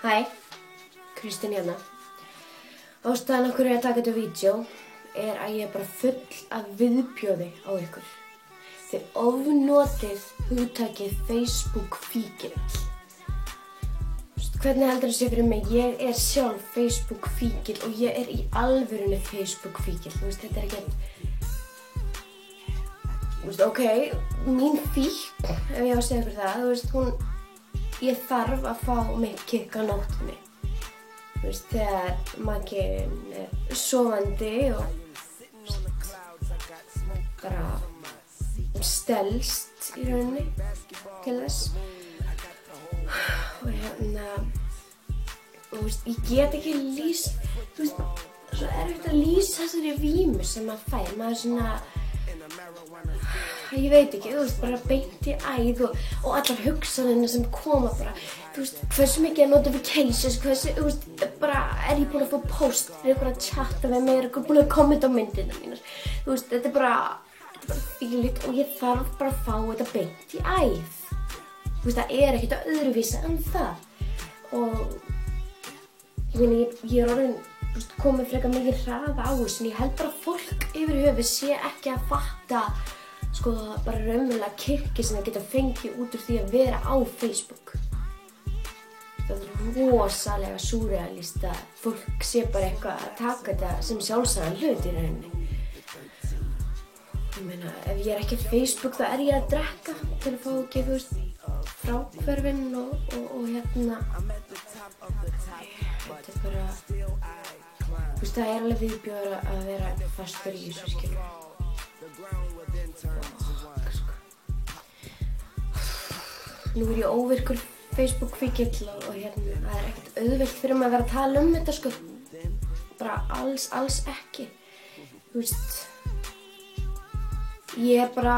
Hæ, Kristín hérna. Ástæðan af hverju ég taka þetta vídeó að ég bara full af viðbjóði á ykkur. Þið ofnotið hugtakið Facebook-fíkill. Hvernig heldur það sé fyrir mig? Ég sjálf Facebook-fíkill og ég í alvörunni Facebook-fíkill. Þetta ekkert... Ok, mín fíkn, ef ég á að segja ykkur það, ég þarf að fá mig kikk á nóttunni. Þegar makinn sofandi og bara stelst í rauninni til þess. Og ég get ekki lýst, svo erfitt að lýsa þessari vímu sem maður fær. Maður svona, ég veit ekki, bara beint í æð og allar hugsanirnar sem koma bara, hversu mikið notifications, bara ég búin að fá post, ykkur að chatta við mig, ykkur búin að kommenta á myndina mínar, þetta er bara þvílíkt og ég þarf bara að fá þetta beint í æð. Það ekkert að öðruvísa en það og ég orðin komið frekar mikið hraða á þessu en ég held bara að fólk yfir höfuð sé ekki að fatta bara raunverulega kirkju sem það geta fengið út úr því að vera á Facebook. Það rosalega súrrealískt að fólk sé bara eitthvað að taka þetta sem sjálfsagðan hlut í rauninni. Ég meina, ef ég ekki á Facebook þá ég að drekka til að fá ekki, fráhverfin og þetta bara, það alveg viðbjóður að vera fastur í þessu, skilur. Nú ég óvirkur Facebook-fíkill og það ekkert auðvelt fyrir mig að vera að tala þetta, bara alls ekki. Ég bara,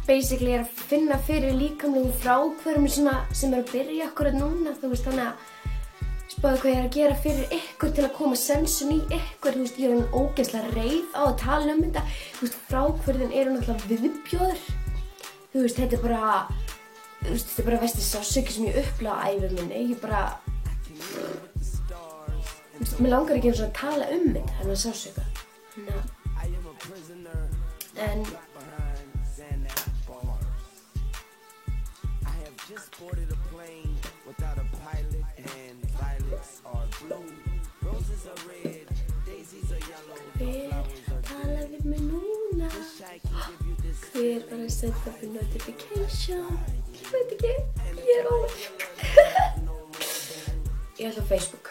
basically að finna fyrir líkamlegum fráhverfum sem að byrja akkurat núna, þannig að spáðu hvað ég að gera fyrir ykkur til að koma sensun í ykkur, ég ógeðslega reið á að tala þetta, fráhverfin náttúrulega viðbjóður, þetta bara versti sársauki sem ég upplifa á ævi minni, ég bara, mér langar ekki eins og að tala þetta, þennan sársauka, en hver tala við mig núna? Hver var að senda fyrir notification? Ég veit ekki, ég óvirk. Ég ætla á Facebook.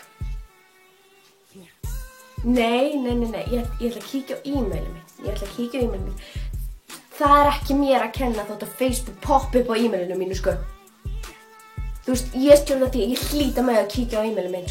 Nei, ég ætla að kíkja á e-mailið mitt. Það ekki mér að kenna þótt að Facebook poppi upp á e-mailinu mínu, Ég stjórna því, ég hlýta með að kíkja á e-mailið mitt,